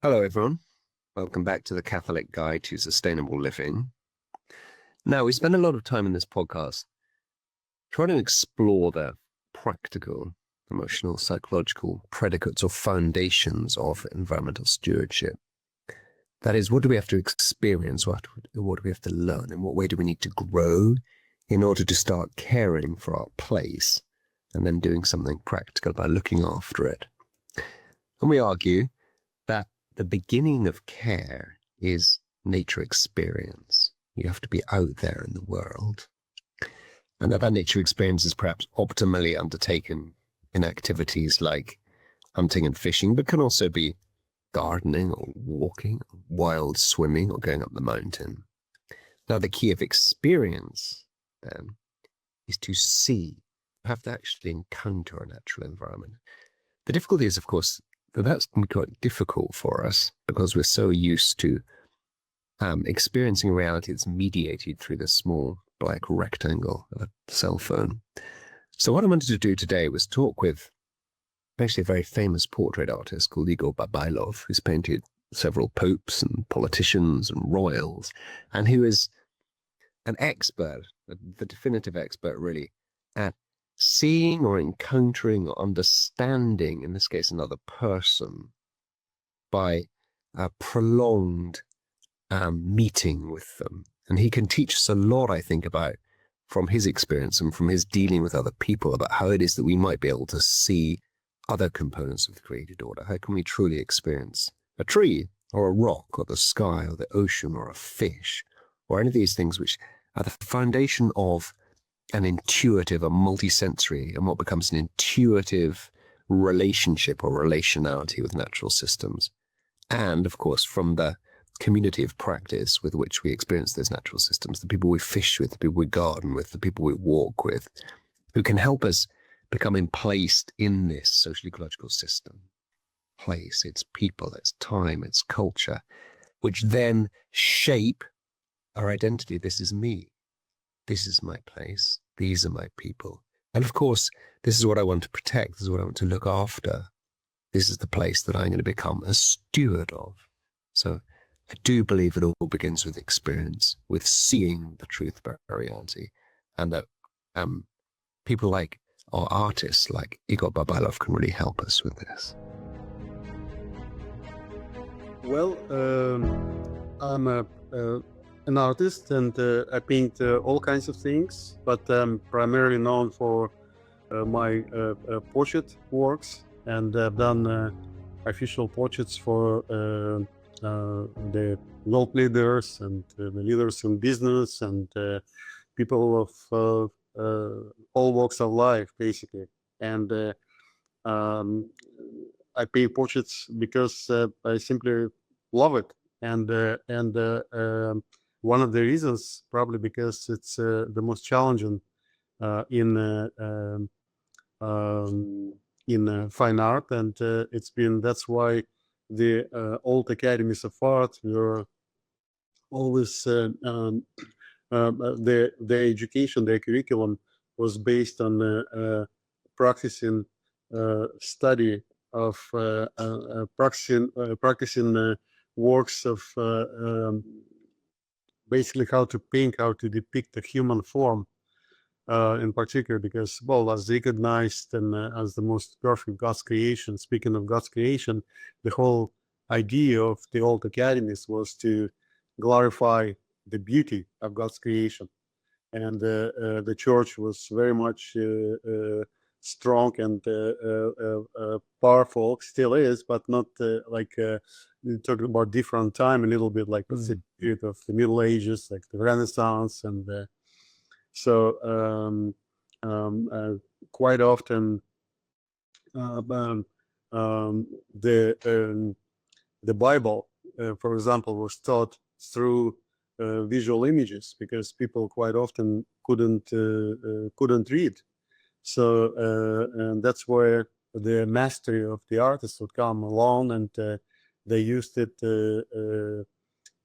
Hello, everyone. Welcome back to the Catholic Guide to Sustainable Living. Now, we spend a lot of time in this podcast trying to explore the practical, emotional, psychological predicates or foundations of environmental stewardship. That is, what do we have to experience? What do we have to learn? In what way do we need to grow in order to start caring for our place and then doing something practical by looking after it? And we argue that the beginning of care is nature experience. You have to be out there in the world. And that nature experience is perhaps optimally undertaken in activities like hunting and fishing, but can also be gardening or walking, wild swimming, or going up the mountain. Now, the key of experience, then, is to see. You have to actually encounter a natural environment. The difficulty is, of course, that's quite difficult for us because we're so used to experiencing a reality that's mediated through the small black rectangle of a cell phone. So what I wanted to do today was talk with actually a very famous portrait artist called Igor Babailov, who's painted several popes and politicians and royals, and who is an expert, the definitive expert really, at seeing or encountering or understanding, in this case, another person by a prolonged meeting with them. And he can teach us a lot, I think, about from his experience and from his dealing with other people about how it is that we might be able to see other components of the created order. How can we truly experience a tree or a rock or the sky or the ocean or a fish or any of these things which are the foundation of an intuitive, a multisensory, and what becomes an intuitive relationship or relationality with natural systems. And, of course, from the community of practice with which we experience those natural systems, the people we fish with, the people we garden with, the people we walk with, who can help us become emplaced in this social ecological system. Place, its people, its time, its culture, which then shape our identity. This is me. This is my place. These are my people. And of course, this is what I want to protect. This is what I want to look after. This is the place that I'm going to become a steward of. So I do believe it all begins with experience, with seeing the truth about reality, and that people like, or artists like Igor Babialov can really help us with this. Well, I'm an artist, and I paint all kinds of things, but I'm primarily known for my portrait works, and I've done official portraits for the world leaders and the leaders in business and people of all walks of life, basically. And I paint portraits because I simply love it, and one of the reasons probably because it's the most challenging in fine art, and that's why the old academies of art were always the education, their curriculum was based on practicing study of practicing works of basically how to paint, how to depict the human form in particular, because, well, as recognized and as the most perfect God's creation, speaking of God's creation, the whole idea of the old academies was to glorify the beauty of God's creation. And the church was very much strong and powerful, still is, but not talking about different time, a little bit like the period of the Middle Ages, like the Renaissance. And quite often the Bible, for example, was taught through visual images, because people quite often couldn't read. So and that's where the mastery of the artist would come along, and they used it to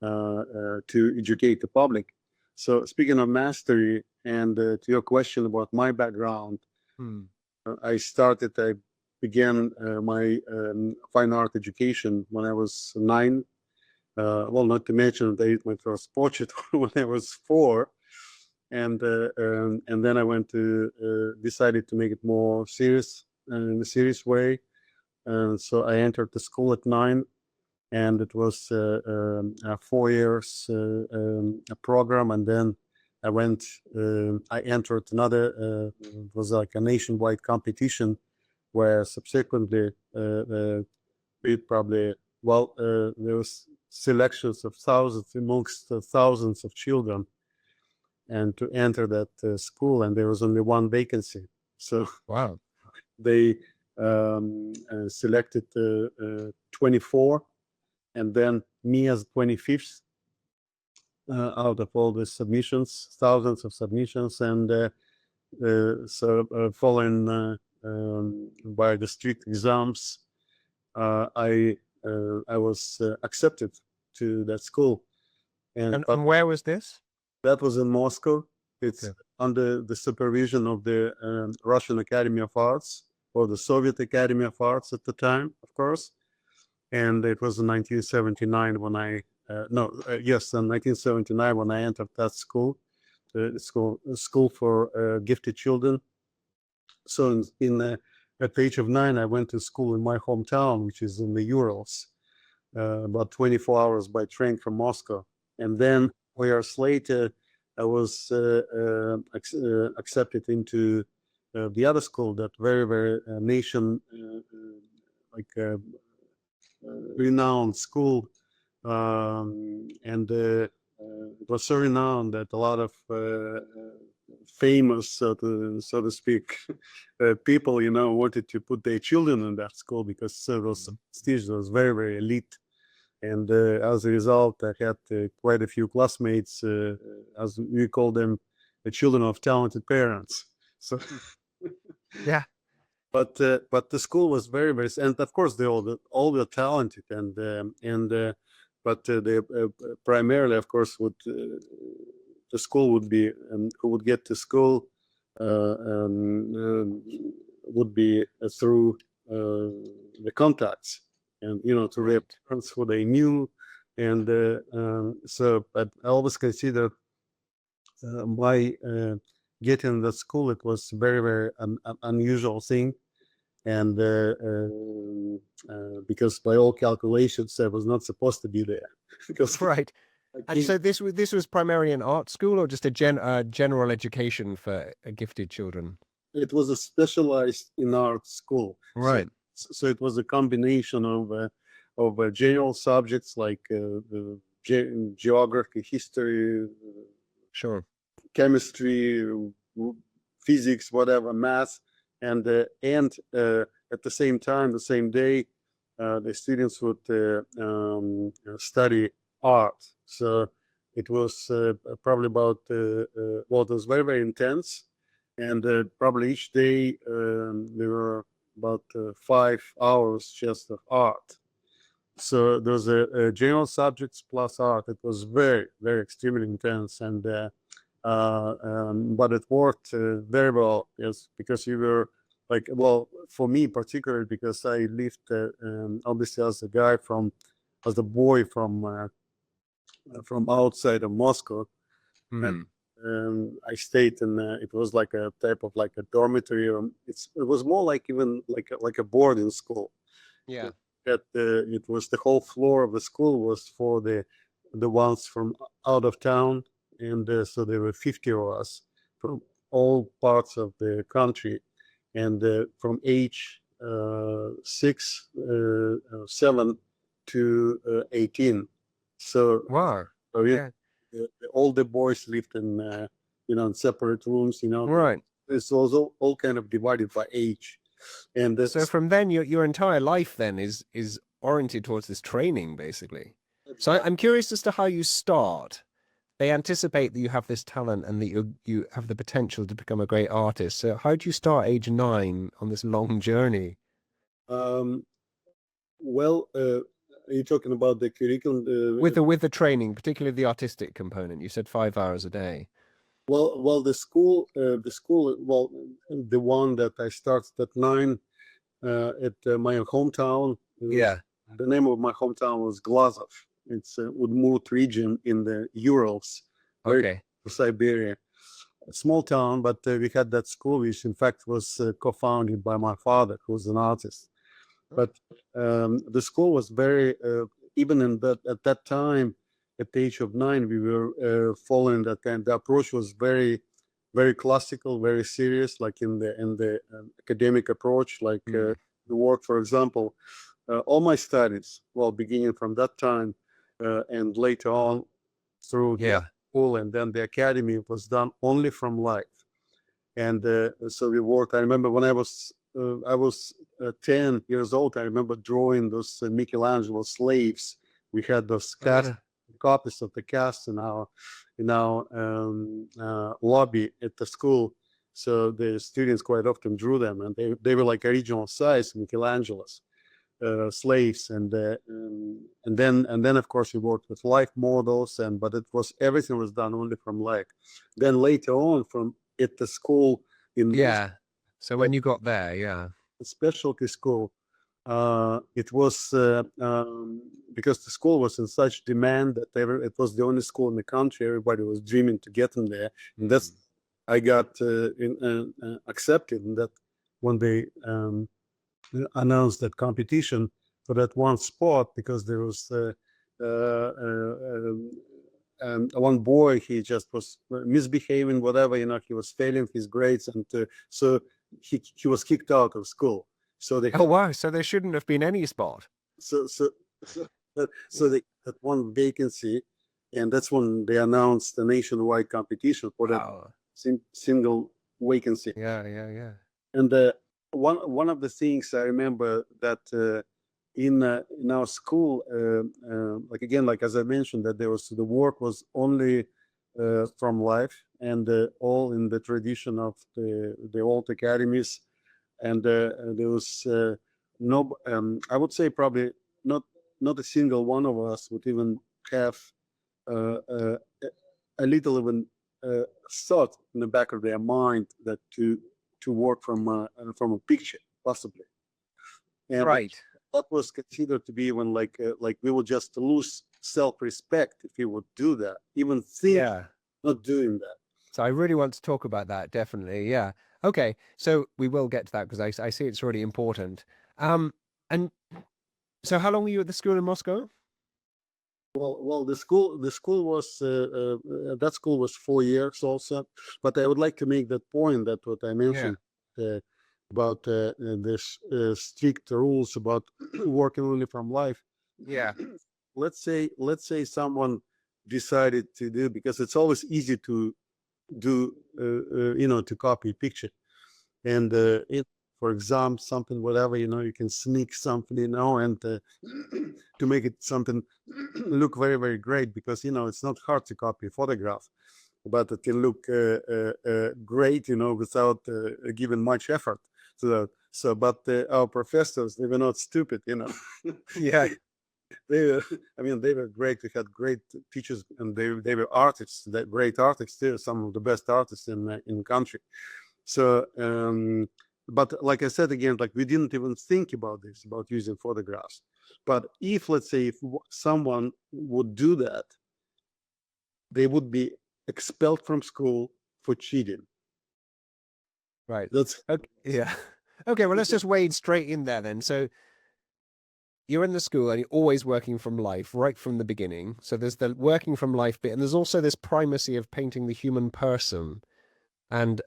educate the public. So speaking of mastery, and to your question about my background, I began my fine art education when I was 9. Well, not to mention that I did my first portrait when I was 4, and then I went to decided to make it more serious in a serious way, and so I entered the school at 9, and it was 4 years a program, and then I went. I entered another. It was like a nationwide competition, where subsequently we probably there was selections of thousands amongst thousands of children, and to enter that school, and there was only one vacancy, so Wow. they selected 24, and then me as 25th out of all the submissions, thousands of submissions, and so following by the strict exams, I was accepted to that school, And where was this? that was in Moscow. It's Okay. under the supervision of the Russian Academy of Arts, or the Soviet Academy of Arts at the time, of course. And it was in 1979 when I yes, in 1979 when I entered that school, school for gifted children. So at the age of 9, I went to school in my hometown, which is in the Urals, about 24 hours by train from Moscow. And then 4 years later, I was accepted into the other school, that very, very nation renowned school, and it was so renowned that a lot of famous, so to speak, people, wanted to put their children in that school, because it was prestigious, it was very, very elite. And as a result, I had quite a few classmates, as we call them, the children of talented parents. So, Yeah. but the school was very, very, and of course they all were talented, but they primarily, of course, would the school would be who would get to school would be through the contacts, and to their parents who they knew, and so but I always consider my getting the school, it was very, very unusual thing, and because by all calculations I was not supposed to be there because Right. And so this was primarily an art school, or just a general education for gifted children? it was a specialized in art school. Right. So it was a combination of general subjects like geography, history, Sure. chemistry, physics, whatever, math, and at the same time, the same day, the students would study art. So it was probably about well, it was very, very intense, and probably each day there were about 5 hours just of art. So those general subjects plus art. It was very, very extremely intense, and but it worked very well. Yes, because you were like, well, for me particularly, because I lived obviously as a boy from outside of Moscow, and I stayed in. It was like a type of like a dormitory. It was more like even like a boarding school. Yeah. That it was the whole floor of the school was for the ones from out of town, and so there were 50 of us from all parts of the country, and from age 6, 7 to 18. So, Wow. so Yeah. all the boys lived in in separate rooms. Right. It's also all kind of divided by age, and So from then, your entire life then is oriented towards this training, basically. So I'm curious as to how you start. They anticipate that you have this talent and that you have the potential to become a great artist. So how do you start age 9 on this long journey? Well, are you talking about the curriculum? With the training, particularly the artistic component, you said 5 hours a day. Well, the school, well, the one that I started at 9, at my hometown. Yeah. The name of my hometown was Glazov. It's Udmurt region in the Urals, very Okay. close to Siberia. A small town, but we had that school, which in fact was co-founded by my father, who was an artist. But the school was very, even in that at that time, at the age of 9, we were following that kind. The approach was very, very classical, very serious, like in the academic approach, like the work, for example. All my studies, well, beginning from that time and later on through the school and then the academy, was done only from life. And so we worked. I remember when I was 10 years old. I remember drawing those Michelangelo slaves. We had those copies of the cast in our lobby at the school. So the students quite often drew them, and they were like original size Michelangelos. Slaves, and then of course we worked with life models, but it was everything was done only from life. Then later on, from at the school in so when you got there, the specialty school, it was because the school was in such demand that it was the only school in the country. Everybody was dreaming to get in there, and that's I got accepted. And that when they announced that competition for that one spot, because there was one boy, he just was misbehaving, whatever, he was failing his grades, and so he was kicked out of school. So they so there shouldn't have been any spot. So they had one vacancy, and that's when they announced the nationwide competition for that single vacancy. And one of the things I remember that in our school, like as I mentioned, that the work was only from life, and all in the tradition of the old academies, and there was no, I would say probably not a single one of us would even have a little even thought in the back of their mind that to work from a picture, possibly. And that was considered to be even like we would just lose self-respect if we would do that, even think not doing that. So I really want to talk about that, definitely. Yeah. Okay. So we will get to that, because I see it's really important. And so how long were you at the school in Moscow? Well, the school was that school was 4 years also, but I would like to make that point that what I mentioned about this strict rules about working only from life. Let's say someone decided to do, because it's always easy to do to copy a picture, and for example, something, whatever, you can sneak something, and to make it something look very, very great, because it's not hard to copy a photograph, but it can look great, without giving much effort to that. So, but our professors, they were not stupid, they were great. We had great teachers, and they were artists, great artists. They're some of the best artists in the country. So, but like I said again, like we didn't even think about this, about using photographs. But let's say, if someone would do that, they would be expelled from school for cheating. Right. That's okay. Okay. Well, let's just wade straight in there then. So you're in the school and you're always working from life right from the beginning. So there's the working from life bit, and there's also this primacy of painting the human person. And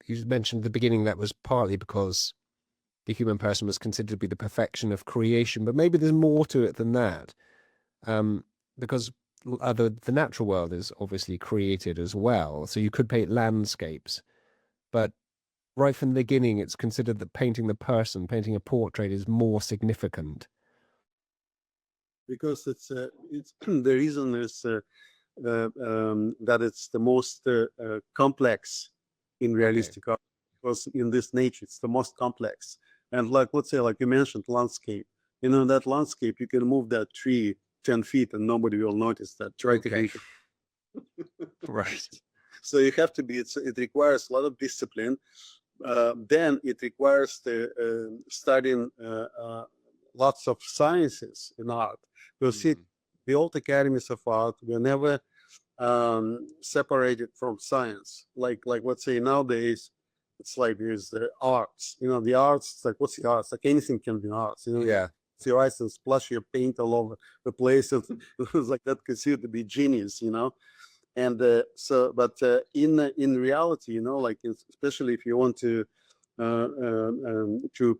you mentioned at the beginning that was partly because the human person was considered to be the perfection of creation, but maybe there's more to it than that, because the natural world is obviously created as well. So you could paint landscapes, but right from the beginning, it's considered that painting the person, painting a portrait, is more significant. Because it's the reason is that it's the most complex in realistic art, because in this nature it's the most complex. And like, let's say, like you mentioned, landscape. That landscape, you can move that tree 10 feet and nobody will notice that. Try to make it. Right. So you have to be. It requires a lot of discipline, then it requires the studying lots of sciences in art. You see, the old academies of art were never separated from science. Like let's say nowadays, it's like there's the arts. The arts. It's like, what's the arts? Like anything can be arts. Yeah. It's your eyes and splash your paint all over the place. It was like that considered to be genius. And but in reality, like especially if you want to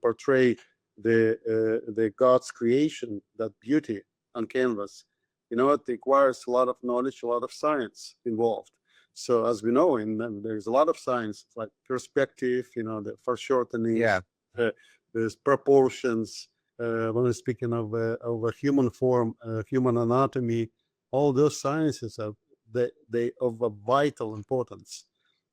portray the God's creation, that beauty on canvas, it requires a lot of knowledge, a lot of science involved. So as we know, there's a lot of science, like perspective, the foreshortening, Yeah. there's proportions. When we're speaking of a human form, human anatomy, all those sciences are they of a vital importance,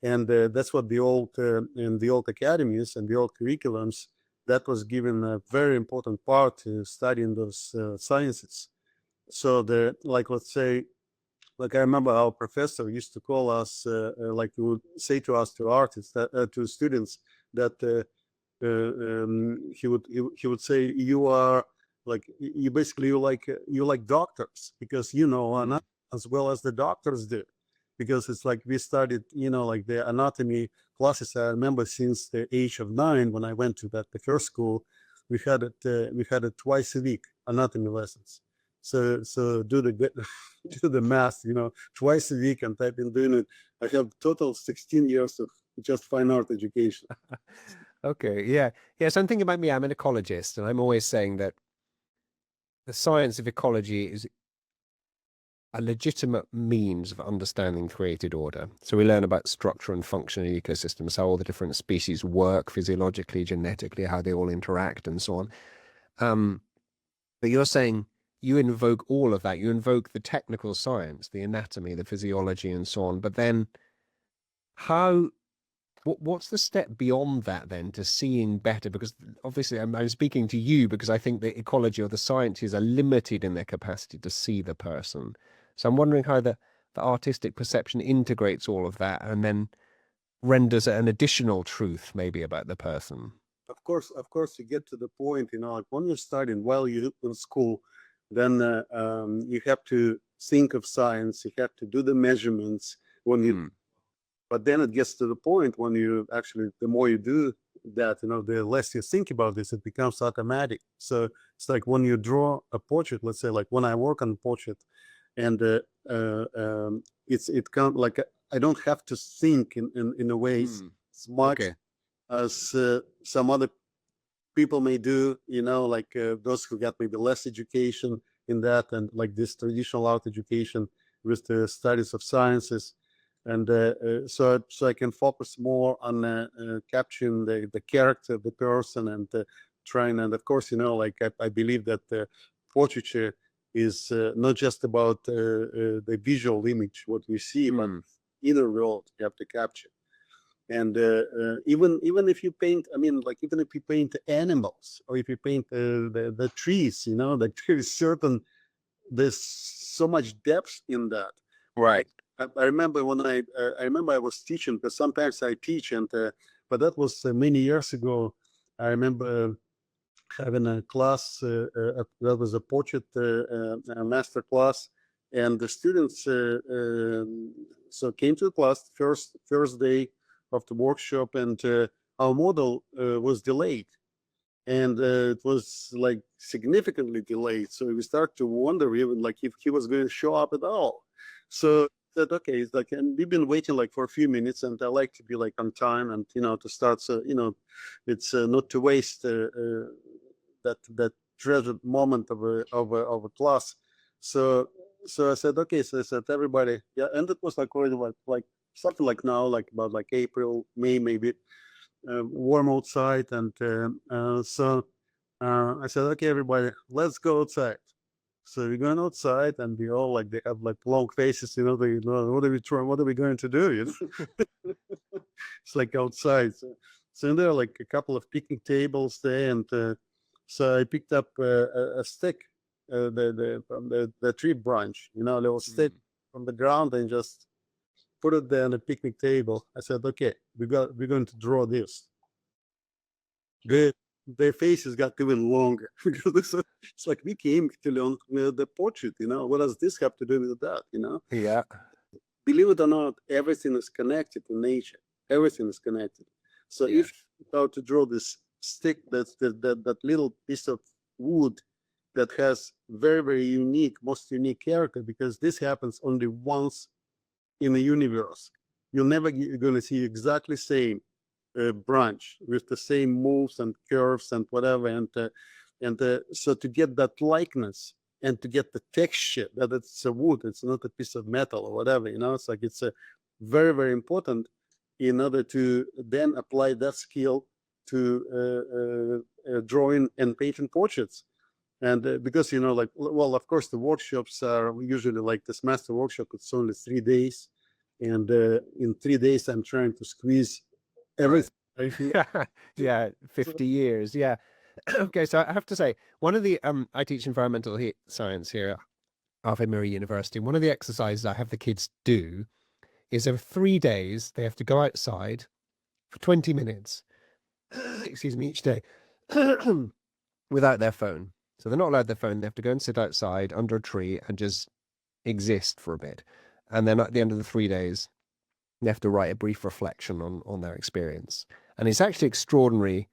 and that's what in the old academies and the old curriculums, that was given a very important part to studying those sciences. So let's say, like I remember our professor used to call us, like he would say to us, to artists, to students, that he would say, you are like, you basically, you like doctors, because anatomy as well as the doctors do, because it's like we studied like the anatomy classes. I remember since the age of 9, when I went to the first school, we had it twice a week, anatomy lessons. So do the math, twice a week, and I've been doing it. I have total 16 years of just fine art education. Okay. Yeah. So I'm thinking about me. I'm an ecologist, and I'm always saying that the science of ecology is a legitimate means of understanding created order. So we learn about structure and function in ecosystems, how all the different species work physiologically, genetically, how they all interact, and so on. But you're saying you invoke all of that. You invoke the technical science, the anatomy, the physiology, and so on. But then what's the step beyond that then to seeing better? Because obviously I'm speaking to you because I think the ecology or the sciences are limited in their capacity to see the person. So I'm wondering how the artistic perception integrates all of that and then renders an additional truth maybe about the person. Of course, you get to the point, like when you're studying while you're in school, then you have to think of science, you have to do the measurements but then it gets to the point when you actually, the more you do that, the less you think about this, it becomes automatic. So it's like when you draw a portrait, let's say, like when I work on a portrait, and it kind of like, I don't have to think in a way as much as some other people may do, like those who got maybe less education in that, and like this traditional art education with the studies of sciences. And so I can focus more on capturing the character of the person, and trying. And of course, like I believe that portraiture is not just about the visual image, what we see, but inner world you have to capture. And even if you paint, I mean, like even if you paint animals, or if you paint the trees, like there's so much depth in that. Right. I remember when I remember I was teaching, because sometimes I teach, and but that was many years ago. I remember having a class that was a portrait master class, and the students so came to the class first day of the workshop, and our model was delayed, and it was like significantly delayed. So we start to wonder even like if he was going to show up at all. So that okay, it's like, and we've been waiting like for a few minutes, and I like to be like on time, and to start, so it's not to waste that treasured moment of a class. So I said okay, so I said everybody, yeah, and it was like already like something like now, like about like April, May maybe, warm outside, and so I said okay, everybody, let's go outside. So we're going outside, and we all like, they have like long faces, what are we going to do? It's like outside. So there are like a couple of picnic tables there, and so I picked up a stick, from the tree branch, a little stick from the ground, and just put it there on the picnic table. I said, okay, we're going to draw this. their faces got even longer because it's like we came to learn the portrait. What does this have to do with that? Yeah. Believe it or not, everything is connected to nature. Everything is connected. So Yes. if you how to draw this stick, that little piece of wood that has very, very unique, most unique character, because this happens only once in the universe. You're never going to see exactly same branch with the same moves and curves and whatever. So to get that likeness and to get the texture that it's a wood, it's not a piece of metal or whatever, it's like it's a very, very important in order to then apply that skill to drawing and painting portraits. And because, like, well, of course, the workshops are usually like this master workshop, it's only 3 days. And in 3 days, I'm trying to squeeze everything. Yeah, 50 years. Yeah. Okay, so I have to say, one of the I teach environmental science here at Ave Maria University. One of the exercises I have the kids do is over 3 days they have to go outside for 20 minutes, excuse me, each day, without their phone. So they're not allowed their phone. They have to go and sit outside under a tree and just exist for a bit. And then at the end of the 3 days, they have to write a brief reflection on their experience. And it's actually extraordinary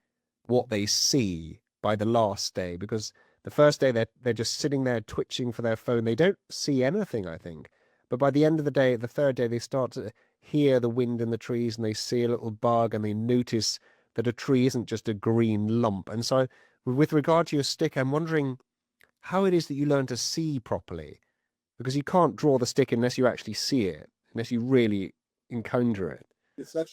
what they see by the last day, because the first day they're just sitting there twitching for their phone. They don't see anything, I think. But by the end of the day, the third day, they start to hear the wind in the trees and they see a little bug and they notice that a tree isn't just a green lump. And so with regard to your stick, I'm wondering how it is that you learn to see properly, because you can't draw the stick unless you actually see it, unless you really encounter it. It's an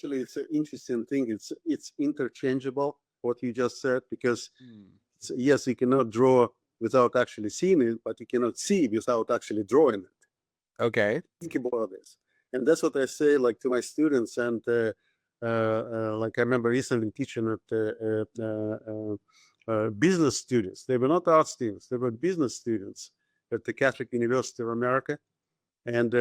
interesting thing. It's interchangeable, what you just said, because yes, you cannot draw without actually seeing it, but you cannot see without actually drawing it. Okay. Think about this. And that's what I say, like, to my students. And like, I remember recently teaching at business students. They were not art students, they were business students at the Catholic University of America. And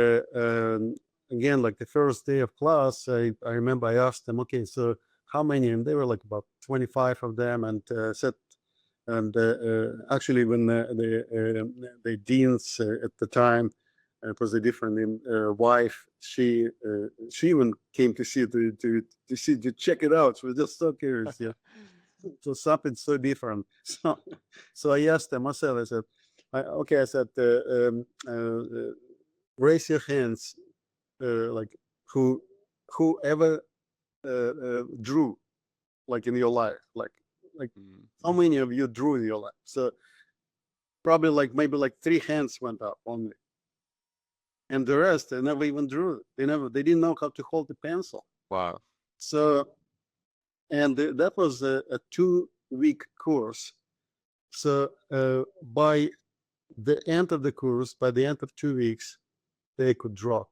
again, like the first day of class, I remember I asked them, okay, so how many? And they were like about 25 of them, and said, and actually, when the deans at the time, it was a different wife. She even came to see to check it out. She was just so curious. Yeah, so something so different. So I asked them myself. I said, okay. I said, raise your hands, like whoever drew, like, in your life, like how many of you drew in your life? So probably like maybe like 3 hands went up only, and the rest they never even drew. They didn't know how to hold the pencil. Wow. So, and that was a 2-week course. So by the end of the course, by the end of 2 weeks, they could draw,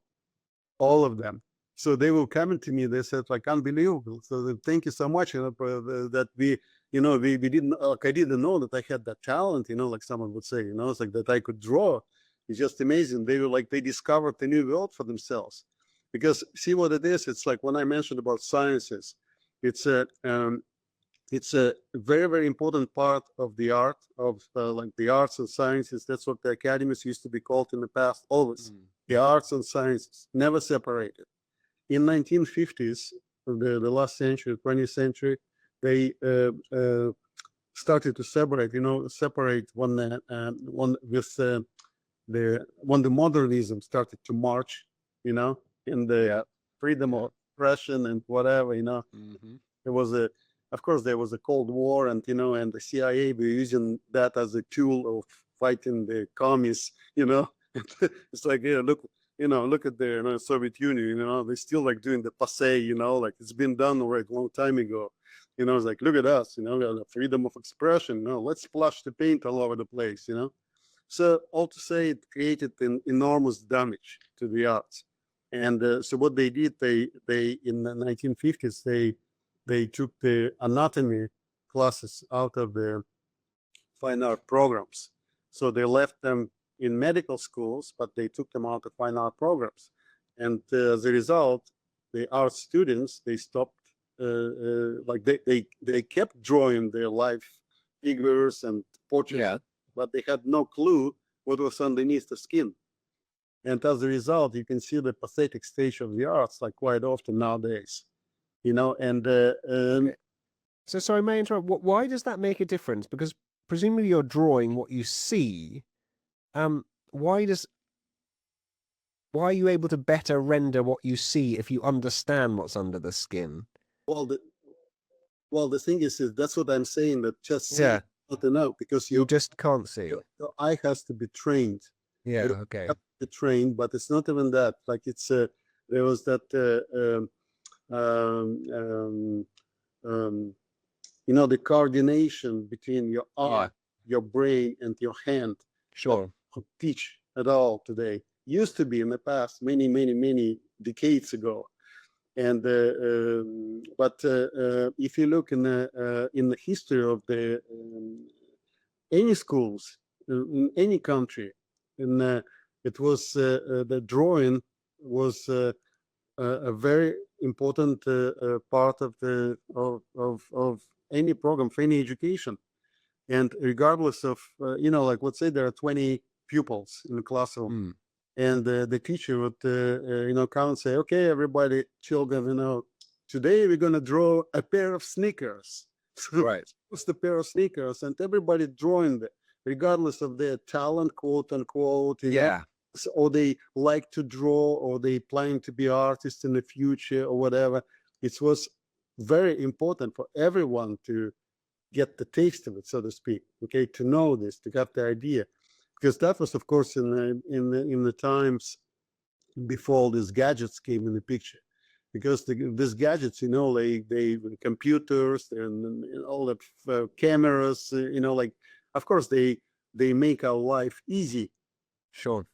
all of them. So they were coming to me. They said, like, unbelievable. So thank you so much. That we didn't, like, I didn't know that I had that talent. Like someone would say, it's like that I could draw. It's just amazing. They were like, they discovered a new world for themselves. Because see what it is. It's like when I mentioned about sciences, it's a very, very important part of the art of like the arts and sciences. That's what the academies used to be called in the past. Always the arts and sciences, never separated. In 1950s, the last century, 20th century, they started to separate. Separate when the modernism started to march. In the freedom of expression and whatever. There was of course, there was a Cold War, and and the CIA were using that as a tool of fighting the communists. It's like, yeah, look at the Soviet Union. They're still like doing the passe. Like it's been done already a long time ago. It's like, look at us. We have the freedom of expression. Let's splash the paint all over the place. So all to say, it created an enormous damage to the arts. And so what they did, they in the 1950s, they took the anatomy classes out of the fine art programs. So they left them in medical schools, but they took them out of fine art programs. And as a result, the art students, they stopped like they kept drawing their life figures and portraits, Yeah. but they had no clue what was underneath the skin. And as a result, you can see the pathetic stage of the arts like quite often nowadays, and Okay. So sorry, may I interrupt? Why does that make a difference? Because presumably you're drawing what you see. Why are you able to better render what you see if you understand what's under the skin? well, the thing is that's what I'm saying, that just see Yeah. not enough, because You just can't see. your eye has to be trained. Yeah. You Okay. have to be trained, but it's not even that. Like it's there was that the coordination between your eye, your brain, and your hand. Sure. Could teach at all today. Used to be in the past, many decades ago. And but if you look in the history of the any schools in any country, it was the drawing was a very important part of the of any program for any education. And regardless of like let's say there are 20 pupils in the classroom, and the teacher would come and say, okay, everybody, children, today we're going to draw a pair of sneakers. Right. It's the pair of sneakers, and everybody drawing it, regardless of their talent, quote unquote. Yeah. Or they like to draw, or they planning to be artists in the future, or whatever. It was very important for everyone to get the taste of it, so to speak. Okay, to know this, to get the idea, because that was, of course, in the times before all these gadgets came in the picture. Because these gadgets, they computers and all the cameras, like, of course, they make our life easy. Sure.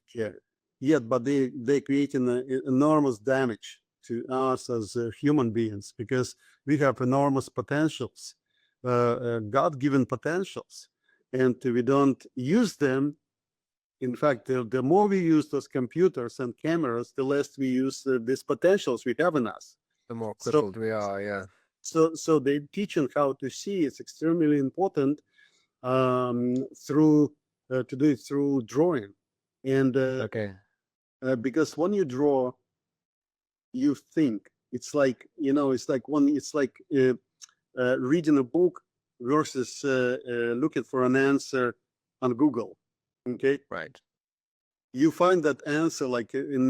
Yeah, but they create an enormous damage to us as human beings, because we have enormous potentials, God-given potentials, and we don't use them. In fact, the more we use those computers and cameras, the less we use these potentials we have in us. The more crippled we are, yeah. So the teaching how to see is extremely important, through to do it through drawing. And Okay. because when you draw, you think. It's like reading a book versus looking for an answer on Google. Okay, Right. you find that answer like in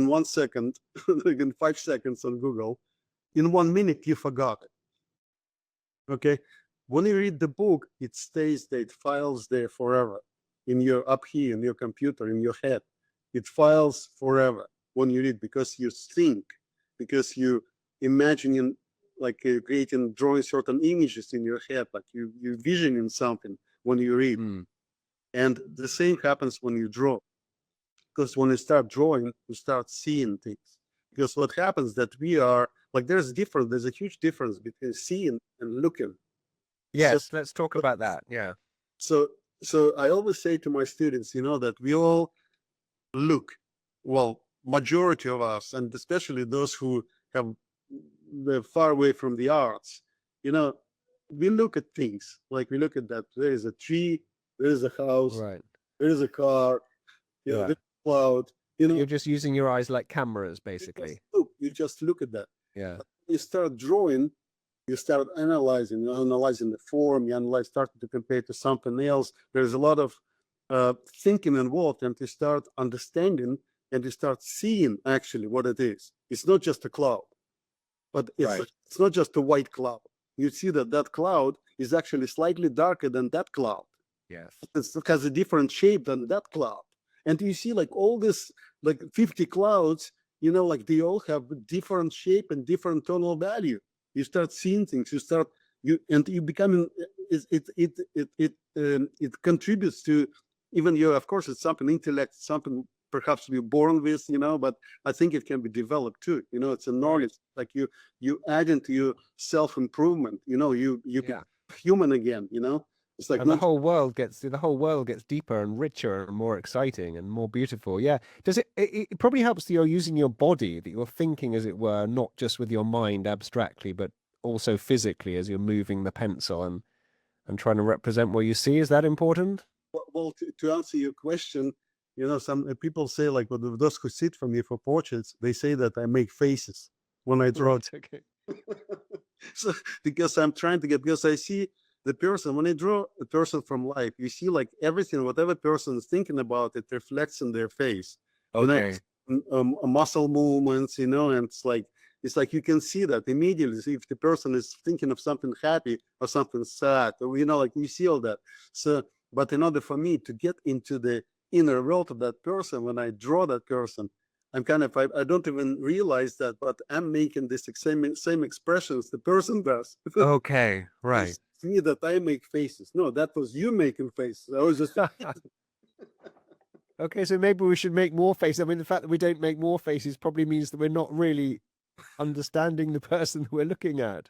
1 second, like in 5 seconds on Google. In 1 minute, you forgot it. Okay, when you read the book, it stays there, it files there forever up here in your computer, in your head. It files forever when you read, because you think, because you imagining, like creating, drawing certain images in your head, like you visioning something when you read. And the same happens when you draw, because when you start drawing, you start seeing things. Because what happens that we are like, there's a huge difference between seeing and looking. Yes, let's talk about that. Yeah. So I always say to my students, that we all look, well, majority of us, and especially those who they're far away from the arts, we look at things, like we look at that there is a tree, there is a house, Right. there is a car, there's a cloud. You're just using your eyes like cameras, basically. You just look at that. Yeah. You start drawing, you start analyzing the form, you start to compare to something else. There's a lot of thinking involved, and you start understanding, and you start seeing actually what it is. It's not just a cloud, but it's not just a white cloud. You see that cloud is actually slightly darker than that cloud. Yes. It has a different shape than that cloud. And you see like all this, like 50 clouds, like they all have different shape and different tonal value. You start seeing things, you become, it contributes to even your, of course, it's something intellect, something perhaps you're born with, but I think it can be developed too. It's a knowledge, like you add into your self-improvement, you become human again, It's like And the not whole world gets deeper and richer and more exciting and more beautiful. Yeah. Does it probably helps that you're using your body, that you're thinking, as it were, not just with your mind abstractly, but also physically as you're moving the pencil and trying to represent what you see. Is that important? well to answer your question. Some people say, like, well, those who sit for me for portraits, they say that I make faces when I draw. Right, okay. So because I'm trying to get, because I see the person, when I draw a person from life, you see like everything, whatever person is thinking about, it reflects in their face. Okay. Muscle movements, and it's like you can see that immediately. See if the person is thinking of something happy or something sad, or like you see all that. So, but in order for me to get into the inner world of that person, when I draw that person, I'm kind of, I don't even realize that, but I'm making this same expressions the person does. Okay, right. It's me that I make faces. No, that was you making faces. I was just Okay, so maybe we should make more faces. I mean, the fact that we don't make more faces probably means that we're not really understanding the person that we're looking at.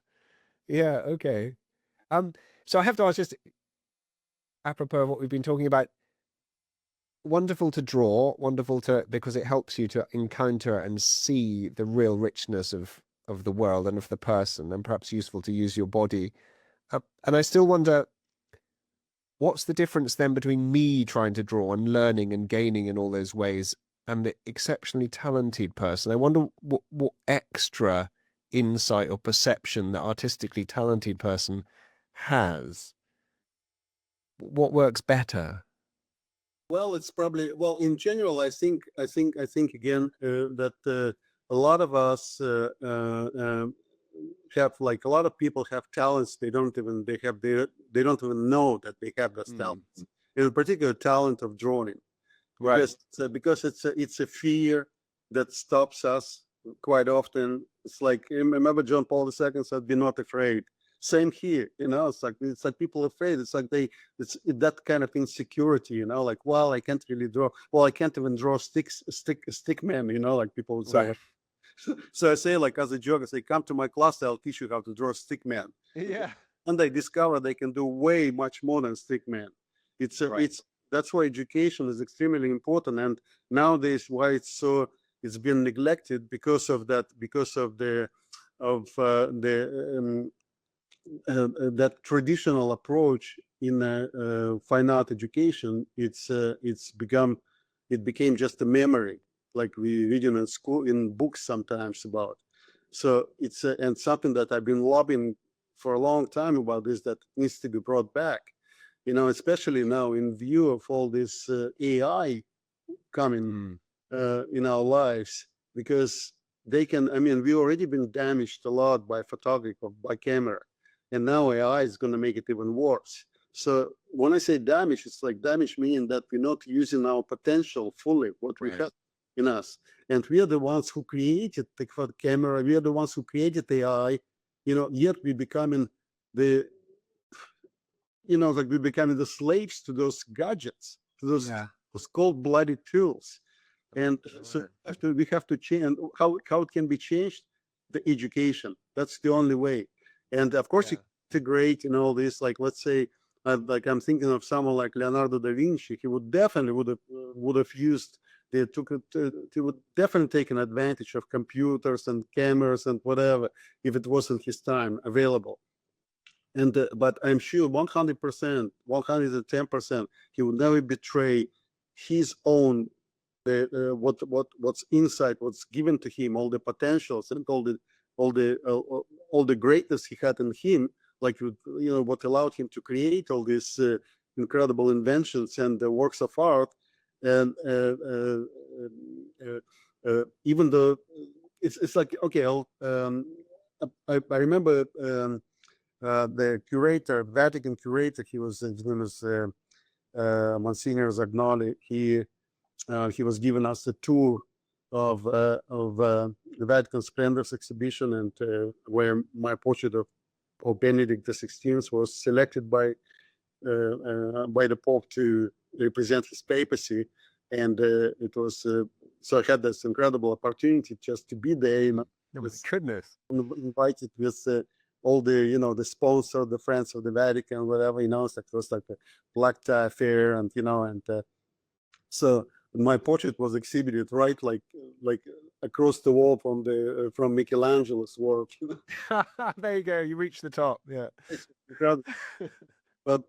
Yeah, okay. So I have to ask, just apropos of what we've been talking about, wonderful to draw, because it helps you to encounter and see the real richness of the world and of the person, and perhaps useful to use your body. And I still wonder, what's the difference then between me trying to draw and learning and gaining in all those ways and the exceptionally talented person? I wonder what extra insight or perception the artistically talented person has. What works better? well, it's probably, well, in general, I think again that a lot of us have, like, a lot of people have talents they don't even they don't even know that they have those talents. In particular, talent of drawing, Right. because it's a fear that stops us quite often. It's like, remember John Paul II said, "Be not afraid." Same here, it's like people are afraid. It's that kind of insecurity, like, well, I can't really draw. Well, I can't even draw stick man, like people would say. Right. So I say, like, as a joke, I say, come to my class, I'll teach you how to draw a stick man. Yeah. And they discover they can do way much more than stick man. Right. That's why education is extremely important, and nowadays why it's been neglected, because of that, because of the that traditional approach in fine art education. It became just a memory, like we read in school, in books sometimes about. So it's and something that I've been lobbying for a long time about, is that needs to be brought back, especially now in view of all this AI coming in our lives, because we already been damaged a lot by photography, by camera, and now AI is going to make it even worse. So when I say damage, it's like damage meaning that we're not using our potential fully, what we have in us. And we are the ones who created the camera. We are the ones who created AI, yet we're becoming the, like we're becoming the slaves to those gadgets, to those cold-blooded tools. And so we have to change. And how it can be changed? The education. That's the only way. And of course, you integrate in all this. Like, let's say, like, I'm thinking of someone like Leonardo da Vinci. He would definitely would have used. They would definitely taken advantage of computers and cameras and whatever, if it wasn't his time available. And but I'm sure 100%, 110%, he would never betray his own what's inside, what's given to him, all the potentials and all the greatness he had in him, like, what allowed him to create all these incredible inventions and the works of art. And even though it's like, okay, I remember the curator, Vatican curator, his name was Monsignor Zagnoli. He was giving us a tour of the Vatican Splendors exhibition, and where my portrait of Benedict XVI was selected by the Pope to represent his papacy. And it was so I had this incredible opportunity just to be there. Oh my goodness. Invited with all the the sponsor, the friends of the Vatican, whatever. It's like it was like a black tie affair, and so my portrait was exhibited right like across the wall from Michelangelo's work. There you go. You reached the top. Yeah. It's incredible. But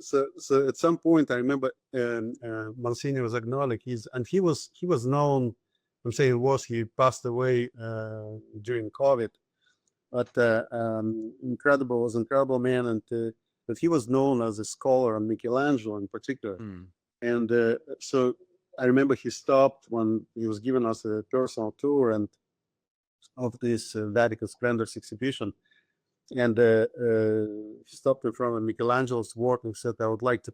so at some point I remember Monsignor Zagnoli, he was known. I'm saying he passed away during COVID, but incredible man, and but he was known as a scholar on Michelangelo in particular. And so I remember he stopped when he was giving us a personal tour and of this Vatican Splendors exhibition. And he stopped in front of Michelangelo's work and said, I would like to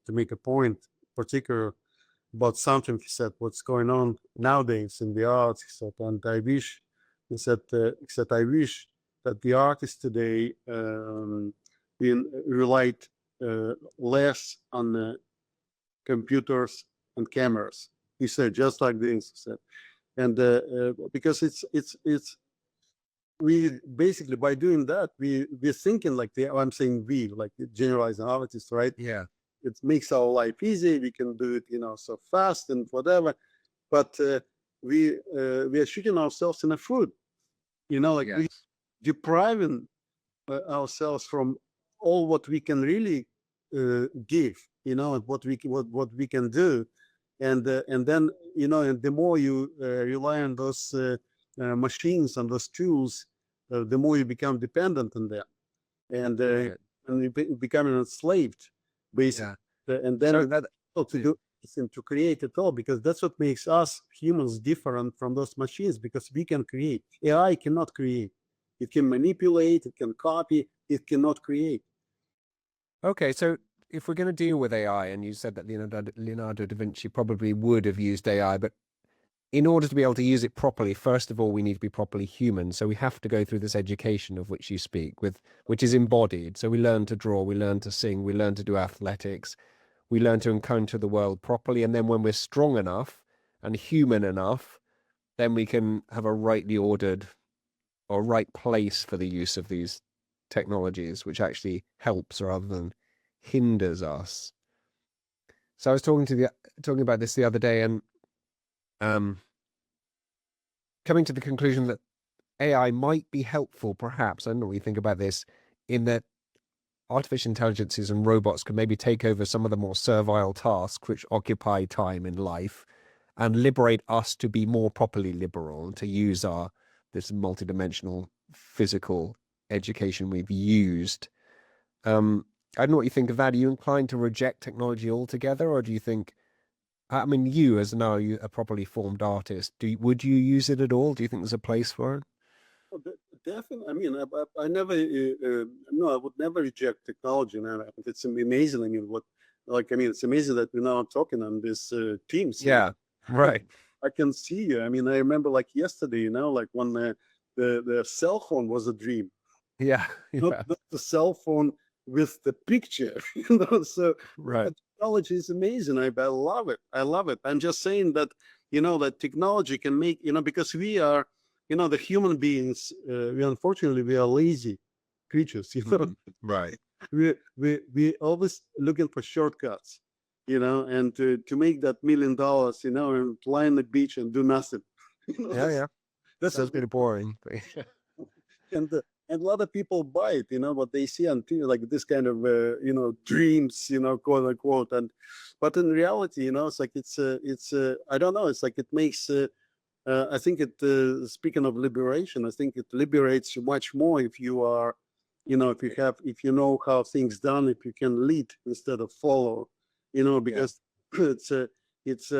make a point particular about something. He said, what's going on nowadays in the arts. He said, and I wish, I wish that the artists today relied less on the computers and cameras. He said, just like this. He said, and because it's we basically, by doing that, we're thinking like I'm saying we, like generalizing artists, right? Yeah. It makes our life easy. We can do it, so fast and whatever. But we are shooting ourselves in the foot, like we depriving ourselves from all what we can really give, and what we can do, and then and the more you rely on those machines and those tools, the more you become dependent on them, and you becoming enslaved, basically. And then to create it all, because that's what makes us humans different from those machines, because we can create. AI cannot create. It can manipulate, it can copy, it cannot create. Okay, so if we're going to deal with AI, and you said that Leonardo da Vinci probably would have used AI, but in order to be able to use it properly, first of all, we need to be properly human. So we have to go through this education of which you speak, which is embodied. So we learn to draw, we learn to sing, we learn to do athletics, we learn to encounter the world properly. And then when we're strong enough and human enough, then we can have a rightly ordered or right place for the use of these technologies, which actually helps rather than hinders us. So I was talking about this the other day, and coming to the conclusion that AI might be helpful, perhaps. I don't know what you think about this, in that artificial intelligences and robots can maybe take over some of the more servile tasks which occupy time in life, and liberate us to be more properly liberal and to use this multidimensional physical education we've used. I don't know what you think of that. Are you inclined to reject technology altogether, or do you think, I mean, you as now a properly formed artist, would you use it at all? Do you think there's a place for it? Definitely. I mean, I never, no, I would never reject technology. Man, it's amazing. I mean, it's amazing that we're now talking on this Teams. Yeah, right. I can see. I mean, I remember like yesterday, like when the cell phone was a dream. Yeah, Not the cell phone with the picture, So right. Technology is amazing. I love it. I love it. I'm just saying that that technology can make because we are the human beings. Unfortunately we are lazy creatures. Right. We always looking for shortcuts. And to make that $1 million, and lie on the beach and do nothing. Yeah. That's a bit boring. And a lot of people buy it, what they see on TV, like this kind of, dreams, quote unquote. But in reality, it's like it's I don't know. It's like it makes. I think it. Speaking of liberation, I think it liberates you much more if you are, if you know how things done, if you can lead instead of follow, because it's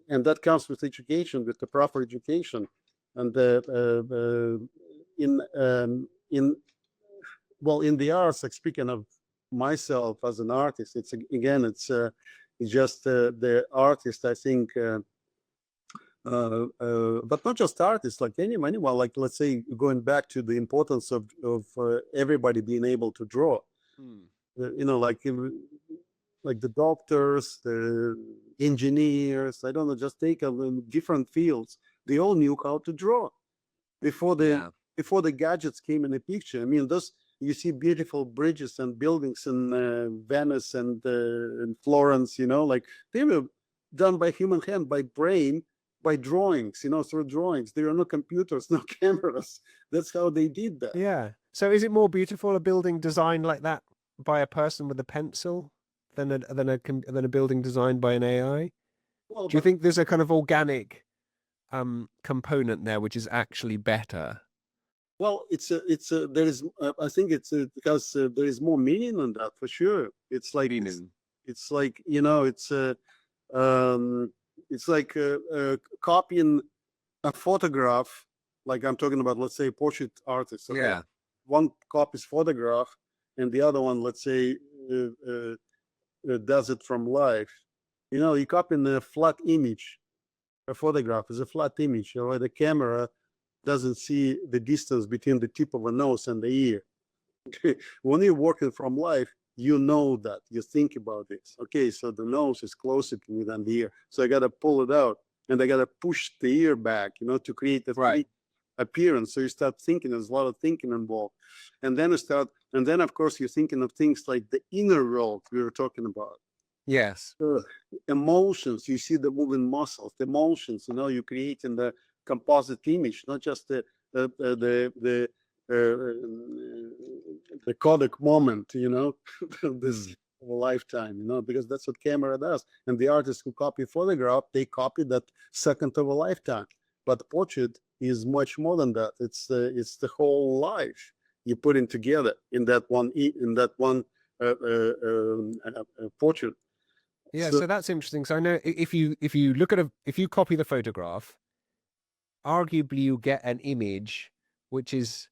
and that comes with education, with the proper education. And in the arts, like speaking of myself as an artist, it's just the artist, I think, but not just artists, like anyone, like let's say going back to the importance of everybody being able to draw. Like the doctors, the engineers, I don't know, just take different fields. They all knew how to draw, before the gadgets came in the picture. I mean, those you see beautiful bridges and buildings in Venice and in Florence. Like they were done by human hand, by brain, by drawings. Through drawings. There are no computers, no cameras. That's how they did that. Yeah. So is it more beautiful a building designed like that by a person with a pencil than a building designed by an AI? Well, Do you but think there's a kind of organic component there which is actually better? well, there is. I think it's because there is more meaning in that for sure. It's like it's like it's like copying a photograph. Like I'm talking about, let's say, portrait artist. Okay? Yeah. One copies photograph, and the other one, let's say, does it from life. You copy a flat image. A photograph is a flat image. The camera doesn't see the distance between the tip of a nose and the ear. When you're working from life, you know that. You think about this. Okay, so the nose is closer to me than the ear. So I got to pull it out, and I got to push the ear back, to create a Right. appearance. So you start thinking. There's a lot of thinking involved, and then of course you're thinking of things like the inner world we were talking about. Yes. Emotions. You see the moving muscles, the emotions. You create in the composite image, not just the Kodak moment. This lifetime. Because that's what camera does. And the artists who copy photograph, they copy that second of a lifetime. But portrait is much more than that. It's the whole life you put in together in that one portrait. Yeah, so that's interesting. So I know if you if you copy the photograph, arguably you get an image which is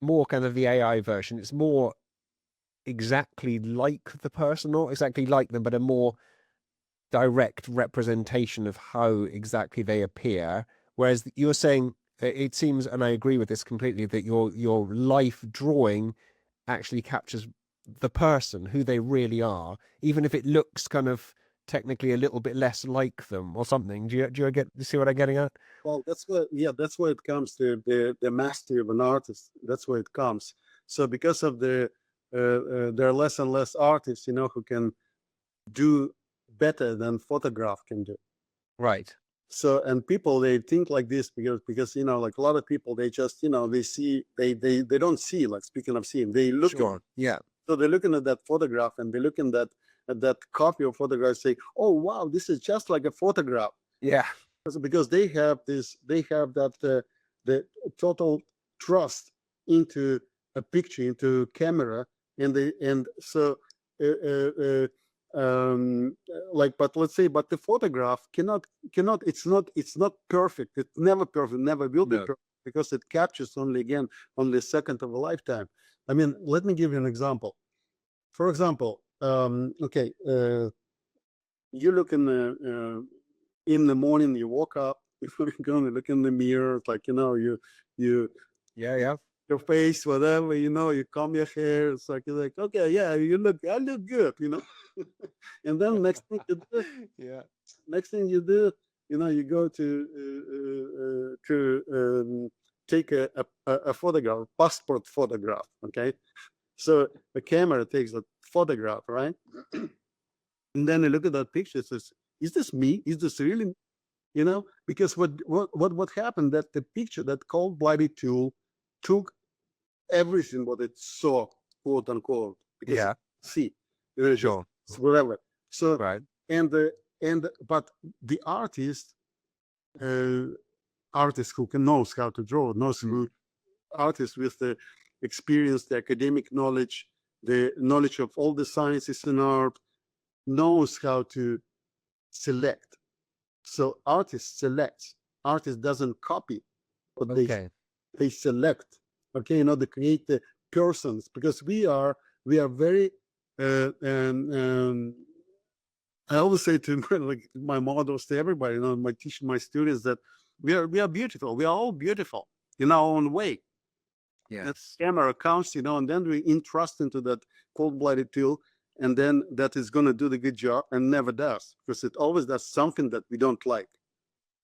more kind of the AI version. It's more exactly like the person, not exactly like them, but a more direct representation of how exactly they appear. Whereas you're saying, it seems, and I agree with this completely, that your life drawing actually captures the person, who they really are, even if it looks kind of technically a little bit less like them or something. Do you see what I'm getting at? Well, that's where it comes to the mastery of an artist. That's where it comes. So because of there are less and less artists, who can do better than photograph can do. Right. So, and people, they think like this because like a lot of people, they just they see they don't see, like, speaking of seeing, they look Sure. Yeah. So they're looking at that photograph, and they're looking at that copy of photograph, say, oh wow, this is just like a photograph. Yeah. Because they have that the total trust into a picture, into camera, and so but let's say, but the photograph cannot it's not perfect. It's never perfect, never will be perfect, because it captures only a second of a lifetime. I mean, let me give you an example. For example, okay, you look in the morning, you woke up, before you go and look in the mirror, it's like, you Yeah. your face, whatever, you comb your hair. It's like, you're like, okay, yeah, I look good, And then next thing you do, you go to take a photograph, passport photograph, okay? So the camera takes a photograph, right? And then you look at that picture, it says, is this me? Is this really me? Because what happened, that the picture, that cold-blooded tool, took everything what it saw, quote unquote, because Yeah. see, Sure. whatever. So Right. but the artist who knows how to draw, artist with the experience, the academic knowledge, the knowledge of all the sciences in art, knows how to select. So artist selects. Artist doesn't copy, but they select. Okay, they create the persons, because we are very I always say to like my models, to everybody, my teaching my students, that we are beautiful. We are all beautiful in our own way. Yes. That camera counts, and then we entrust into that cold-blooded tool, and then that is going to do the good job, and never does, because it always does something that we don't like.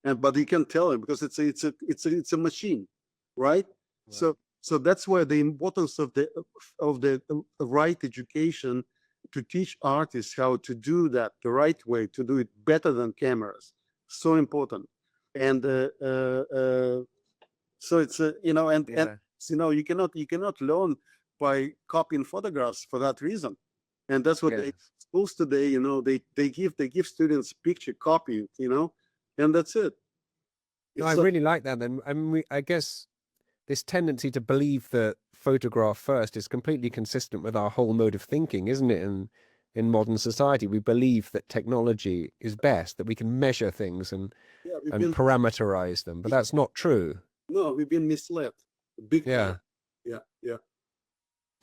But you can tell it, because it's a machine. right? Right. So that's where the importance of the right education to teach artists how to do that the right way, to do it better than cameras, so important. And so it's and Yeah. you cannot learn by copying photographs for that reason. And that's what Yes. schools today, they give students picture copy, and that's it. No, I So really like that then. I mean, I guess this tendency to believe that photograph first is completely consistent with our whole mode of thinking, isn't it? In modern society, we believe that technology is best, that we can measure things and yeah, parameterize them, but that's not true. no, we've been misled big time. Yeah. Yeah.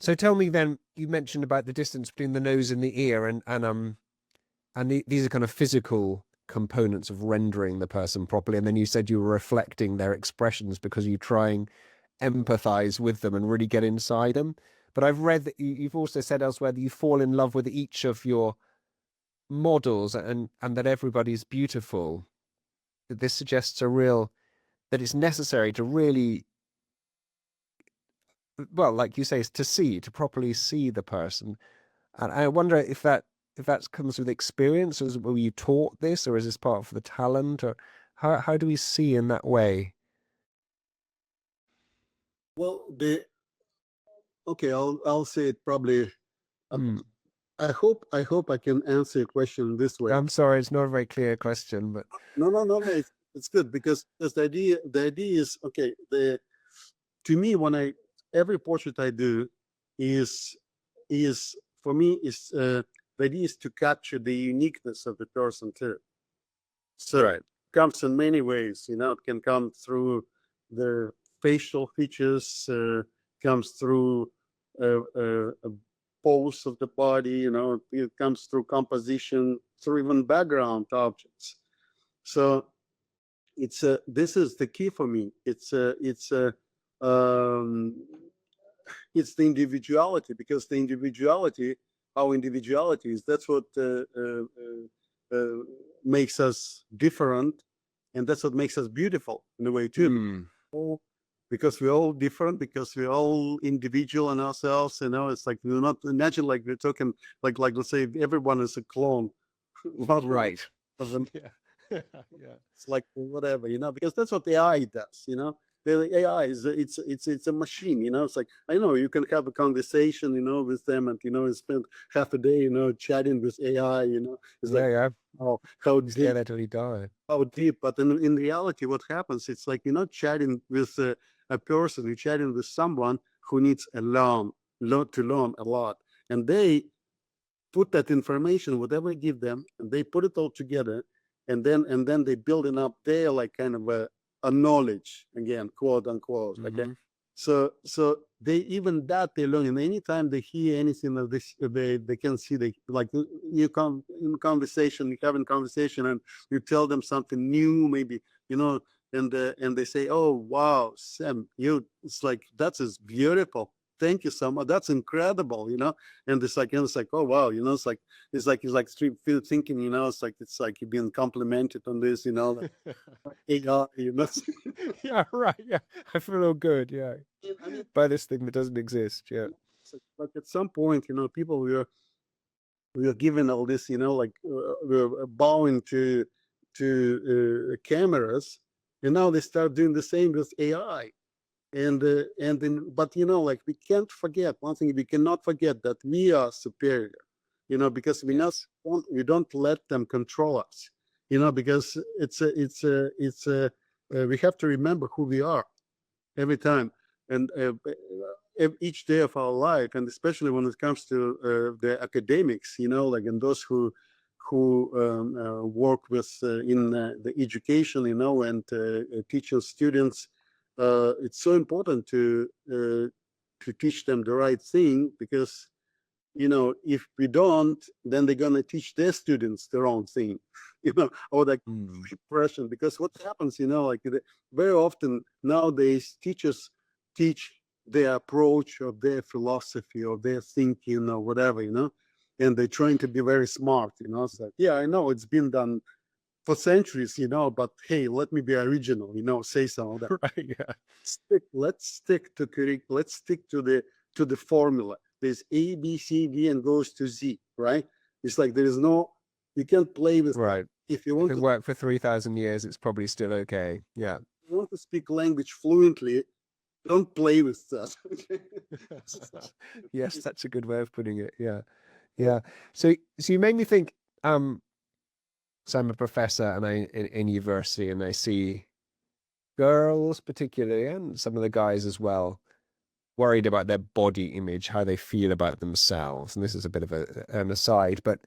So tell me then, you mentioned about the distance between the nose and the ear, and these are kind of physical components of rendering the person properly. And then you said you were reflecting their expressions because you try and empathize with them and really get inside them. But I've read that you've also said elsewhere that you fall in love with each of your models and that everybody's beautiful. That this suggests that it's necessary to really, well, like you say, is to properly see the person. And I wonder if that comes with experience, or were you taught this, or is this part of the talent, or how do we see in that way? Well, okay, I'll say it probably. Hmm. I hope I can answer your question this way. I'm sorry, it's not a very clear question, but No. It's good because the idea is okay. To me, every portrait I do is for me is the idea is to capture the uniqueness of the person too. So Right. it comes in many ways. It can come through the facial features, comes through a pose of the body. It comes through composition, through even background objects. So this is the key for me. Um, it's the individuality, because our individuality is that's what makes us different, and that's what makes us beautiful in a way too. Hmm. Because we're all different, because we're all individual in ourselves. It's like we're not imagine like we're talking like let's say everyone is a clone. Not Right. of them. yeah, yeah, It's like whatever, because that's what AI does. The AI is it's a machine. It's like I know you can have a conversation, with them, and and spend half a day, chatting with AI. It's like yeah. how You stay deep, there till you die. But in reality, what happens? It's like you're not chatting with a person. You're chatting with someone who needs to learn a lot, and they put that information, whatever you give them, and they put it all together, and then they building up their like kind of a knowledge, again, quote unquote. Okay. Hmm. So they even that they learn, and anytime they hear anything of this, they can see, they like you come in conversation, you having conversation, and you tell them something new, maybe, and they say, oh wow, Sam, it's like that is beautiful, thank you so much, that's incredible, and it's like oh wow, it's like street field thinking, it's like you've been complimented on this, AI, Yeah, right. Yeah, I feel all good. Yeah, I mean, by this thing that doesn't exist. Yeah. like at some point, people we are given all this, like we're bowing to cameras, and now they start doing the same with AI. And then, but like we can't forget one thing. We cannot forget that we are superior, because we don't let them control us, because we have to remember who we are every time, and each day of our life, and especially when it comes to the academics, like and those who work with in the education, and teaching students. It's so important to teach them the right thing, because if we don't, then they're gonna teach their students the wrong thing, or like impression. Because what happens, like very often nowadays, teachers teach their approach or their philosophy or their thinking or whatever, and they're trying to be very smart. It's like, yeah, I know it's been done for centuries, but hey, let me be original, say some of that. Right. Yeah. Let's stick to let's stick to the formula. There's A, B, C, D, and goes to Z, right? It's like you can't play with that. Right. If you If want it to worked for 3,000 years, it's probably still okay. Yeah. you want to speak language fluently, don't play with that. Yes, that's a good way of putting it. Yeah. Yeah. So you made me think, so I'm a professor and in university, and I see girls particularly, and some of the guys as well, worried about their body image, how they feel about themselves. And this is a bit of an aside, but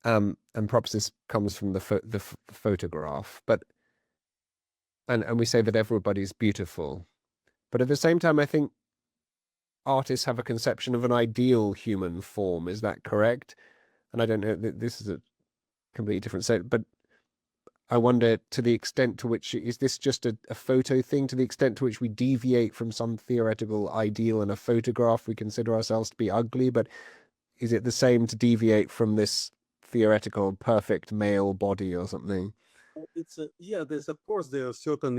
and perhaps this comes from the photograph, but and we say that everybody's beautiful, but at the same time, I think artists have a conception of an ideal human form. Is that correct? And I don't know, this is a completely different set, but I wonder, to the extent to which, is this just a photo thing, to the extent to which we deviate from some theoretical ideal in a photograph, we consider ourselves to be ugly, but is it the same to deviate from this theoretical perfect male body or something? It's there's, of course, there are certain,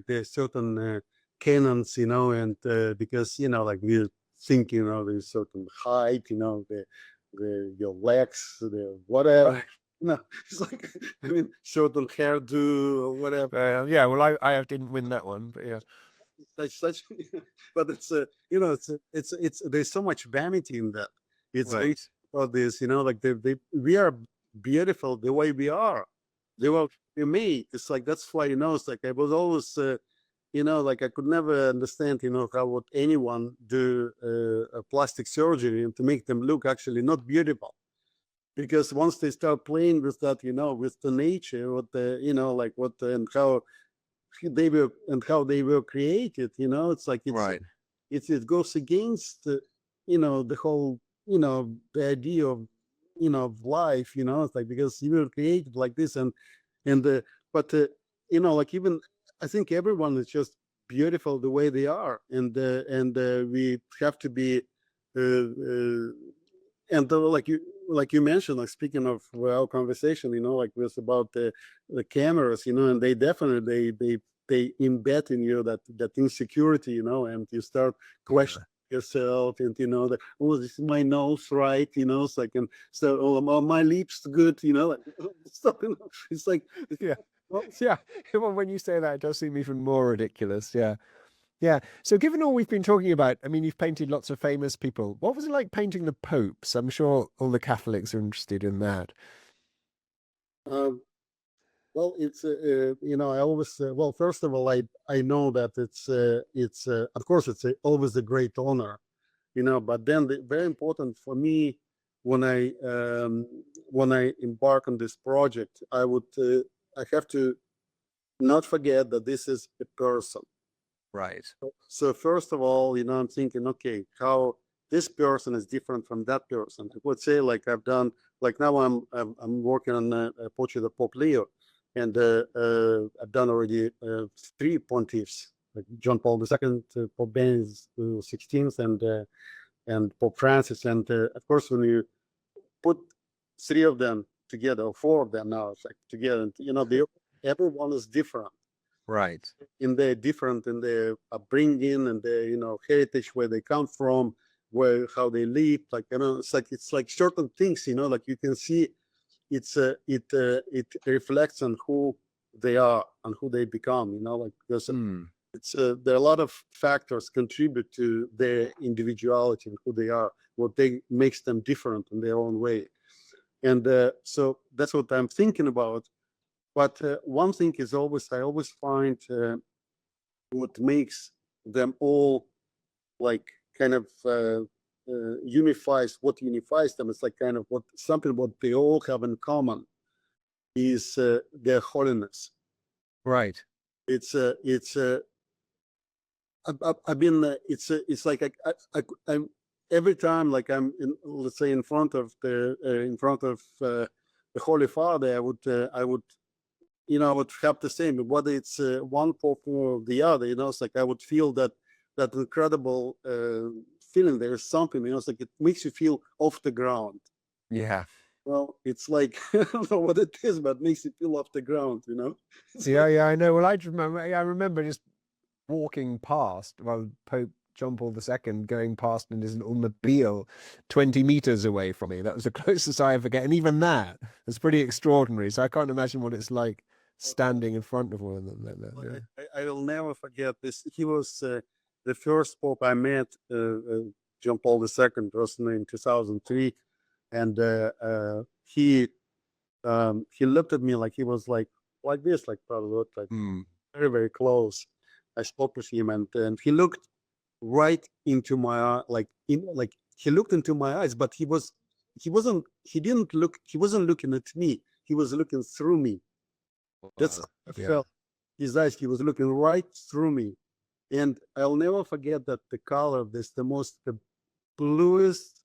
there's certain canons, and because, like we think, there's certain height, your legs, the whatever. Right. It's like, I mean, certain hairdo or whatever. Yeah, well, I didn't win that one, but yeah. Such, but it's it's there's so much vanity in that. It's Right. about this, like we are beautiful the way we are. They were made. It's like, that's why, it's like I was always like I could never understand, how would anyone do a plastic surgery and to make them look actually not beautiful. Because once they start playing with that, with the nature, what the, like what and how they were created, it's like Right. it goes against the whole, the idea of of life, it's like, because you were created like this, and but like, even I think everyone is just beautiful the way they are, and we have to be and like you mentioned, like, speaking of our conversation, like was about the cameras, and they definitely they embed in you that insecurity, and you start questioning yourself, and that, oh, this is my nose right, it's like, and so, oh, my lips good, like, stuff, it's like, Yeah. well, Yeah. Well, when you say that, it does seem even more ridiculous. Yeah. Yeah. So given all we've been talking about, I mean, you've painted lots of famous people. What was it like painting the popes? I'm sure all the Catholics are interested in that. um, well, it's I always well, first of all, I know that it's of course it's always a great honor, but then very important for me when I embark on this project, I have to not forget that this is a person. Right. So first of all, I'm thinking, okay, how this person is different from that person. I would say, like, I've done, like, now I'm working on a portrait of Pope Leo, and I've done already 3 pontiffs, like John Paul II, Pope Benedict XVI, and Pope Francis, and of course, when you put 3 of them together, or 4 of them now, it's like together, everyone is different Right. in their upbringing and their heritage, where they come from, how they live, like, it's like certain things, like you can see it reflects on who they are and who they become, like, because it's there are a lot of factors contribute to their individuality and who they are, what they makes them different in their own way, and so that's what I'm thinking about. But one thing is I always find what makes them all, like, kind of unifies them. It's like kind of what they all have in common is their holiness. Right. It's I've been it's like I'm every time, like, I'm let's say in front of the Holy Father, I would I would have the same, whether it's one pope or the other. It's like I would feel that incredible feeling. There's something, it's like it makes you feel off the ground. Yeah. Well, it's like I don't know what it is, but it makes you feel off the ground, you know. It's Yeah, like, yeah, I know. Well, I remember just walking past, well, Pope John Paul II going past in his automobile 20 meters away from me. That was the closest I ever get. And even that was pretty extraordinary. So I can't imagine what it's like standing in front of one of them like that. well, Yeah. I will never forget this. He was the first Pope I met, John Paul II, personally in 2003, and he looked at me like he was like this, like probably looked like Mm. very very close. I spoke with him, and he looked right into my eye, like he looked into my eyes, but he didn't look, he wasn't looking at me. He was looking through me. That's Wow. how I Yeah. felt. His eyes, he was looking right through me. And I'll never forget that the color of this, the bluest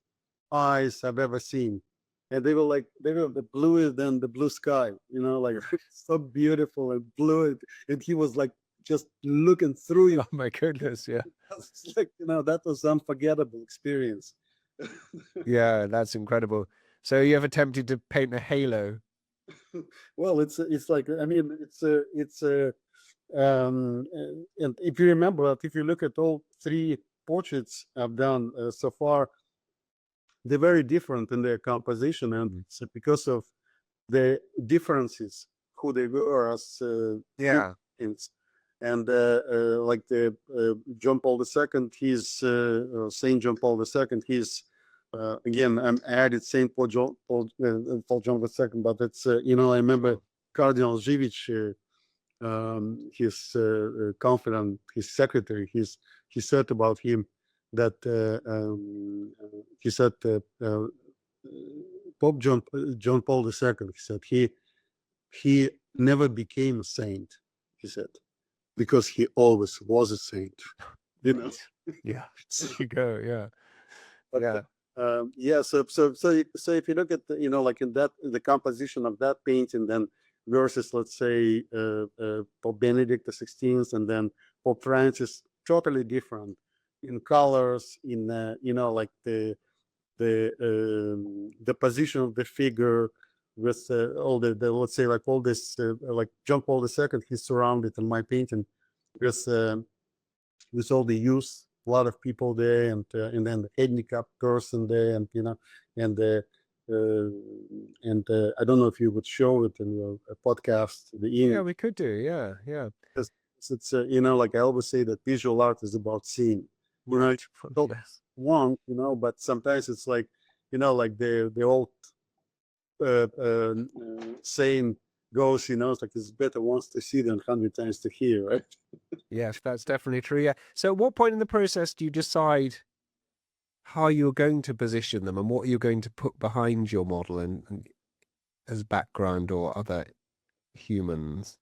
eyes I've ever seen. And they were the bluest than the blue sky, you know, like so beautiful and blue. And he was like just looking through you. Oh my goodness. Yeah. It's like, you know, that was unforgettable experience. Yeah, that's incredible. So you ever tempted to paint a halo? Well, it's like, I mean, and if you remember that, if you look at all three portraits I've done so far, they're very different in their composition, and it's because of the differences who they were as Yeah. humans. And like the John Paul II, he's Saint John Paul II. He's again, I'm added Saint Paul John II, but it's you know, I remember Cardinal Zivich, his confidant, his secretary. He said about him that he said Pope John Paul II. He said he never became a saint. He said because he always was a saint. You know. Yeah. So, There you go. Yeah. but Yeah. yeah, so if you look at you know, like in that, the composition of that painting, then versus, let's say, Pope Benedict XVI, and then Pope Francis, totally different in colors, in you know, like the position of the figure with all the let's say, like all this like John Paul II, he's surrounded in my painting with all the youth, a lot of people there, and then the handicapped person there, and you know, and I don't know if you would show it in your podcast, the Yeah, image. we could do. Yeah. Yeah. It's you know, like I always say that visual art is about seeing, you know. Don't Yes. want, you know, but sometimes it's like, you know, like the old saying goes, you know, it's like it's better once to see than 100 times to hear, right? Yes, that's definitely true. Yeah. So at what point in the process do you decide how you're going to position them and what you're going to put behind your model and as background or other humans?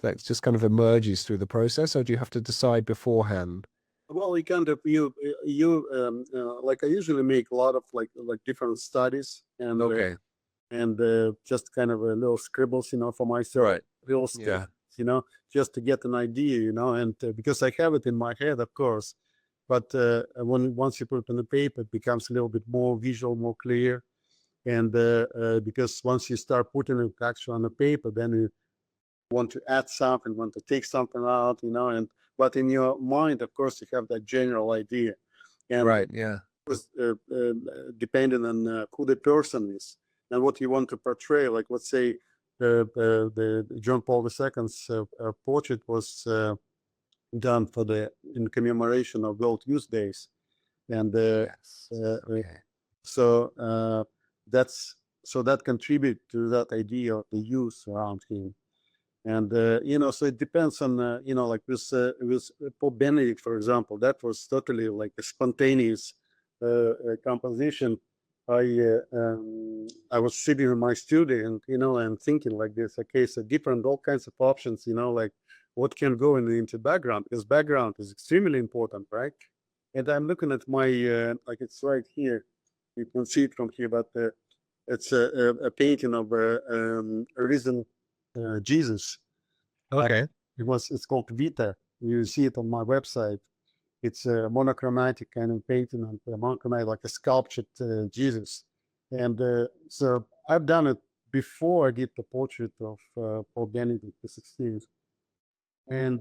That just kind of emerges through the process, or do you have to decide beforehand? Well, you kind of like I usually make a lot of like different studies and Okay. just kind of little scribbles, you know, for myself, Right. real Yeah. estate, you know, just to get an idea, you know, and because I have it in my head, of course, but once you put it on the paper, it becomes a little bit more visual, more clear, and because once you start putting it actually on the paper, then you want to add something, want to take something out, you know, and but in your mind, of course, you have that general idea, and Right. Yeah. was depending on who the person is and what you want to portray. Like, let's say the John Paul II's portrait was done for in commemoration of World Youth Days, and Yes. Okay. that's so that contribute to that idea of the youth around him. And you know, so it depends on you know, like with Pope Benedict, for example, that was totally like a spontaneous composition. I was sitting in my studio, and you know, and thinking like this, okay, so different, all kinds of options, you know, like what can go into background, because background is extremely important, right? And I'm looking at my like it's right here, you can see it from here, but it's a painting of a risen Jesus. Okay. It's called Vita. You see it on my website. It's a monochromatic kind of painting, and monochromatic, like a sculptured Jesus. And so I've done it before I did the portrait of Pope Benedict the 16th. And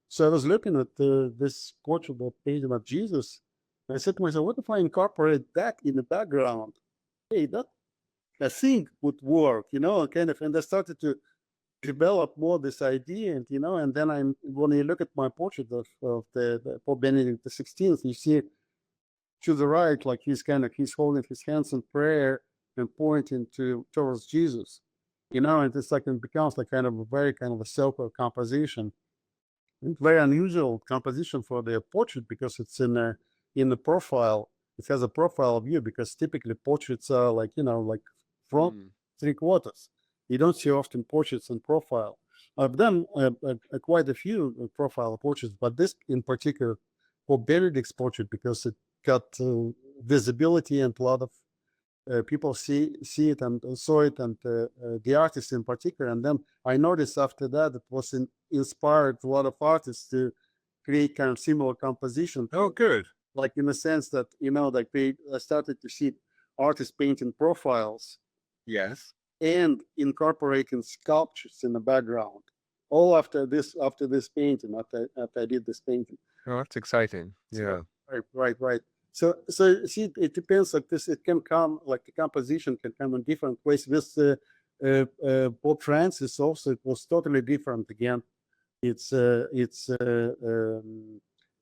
so I was looking at this portrait of painting of Jesus. And I said to myself, what if I incorporate that in the background? Hey, that I think would work, kind of. And I started to develop more this idea, and then when you look at my portrait of the Pope Benedict the 16th, you see to the right, like he's holding his hands in prayer and pointing towards Jesus, and it's like it becomes like kind of a very kind of a circular composition. It's very unusual composition for the portrait because it's in the profile. It has a profile view because typically portraits are like like front 3/4. You don't see often portraits in profile. I've done quite a few profile portraits, but this in particular for Benedict's portrait because it got visibility and a lot of people see it and saw it, and the artist in particular. And then I noticed after that it was inspired a lot of artists to create kind of similar composition. Oh, good. Like in the sense that like they started to see artists painting profiles. Yes. And incorporating sculptures in the background. All after this painting, after I did this painting. Oh, that's exciting. Yeah. Right. So see, it depends. Like this, it can come like the composition can come in different ways. With Pope Francis also, it was totally different again. It's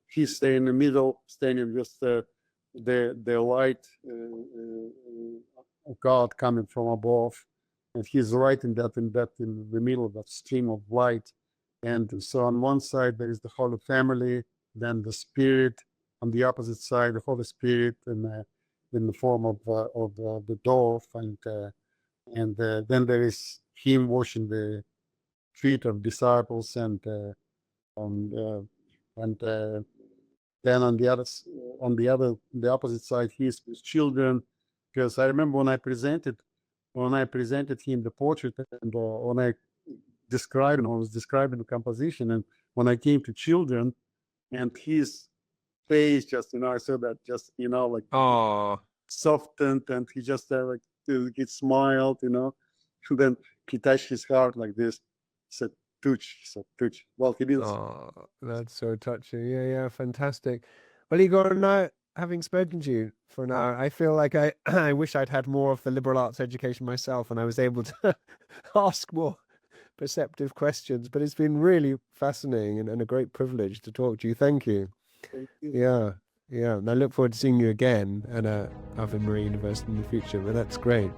he's staying in the middle, standing with the light of God coming from above, and he's right in the middle of that stream of light. And so on one side there is the Holy Family, then the Spirit. On the opposite side, the Holy Spirit in the form of the dove, and then there is him washing the feet of disciples, and then on the opposite side, he's with children. Because I remember when I presented him the portrait, and when I was describing the composition, and when I came to children, and his face just I saw that just like softened, and he just like he smiled, and then he touched his heart like this, said touch. Well, he did. Oh, that's so touching. Yeah, fantastic. Well, Igor, now having spoken to you for an hour, I feel like I wish I'd had more of the liberal arts education myself, and I was able to ask more perceptive questions. But it's been really fascinating and a great privilege to talk to you. Thank you. Thank you. Yeah. And I look forward to seeing you again at Ave Maria University in the future. But that's great.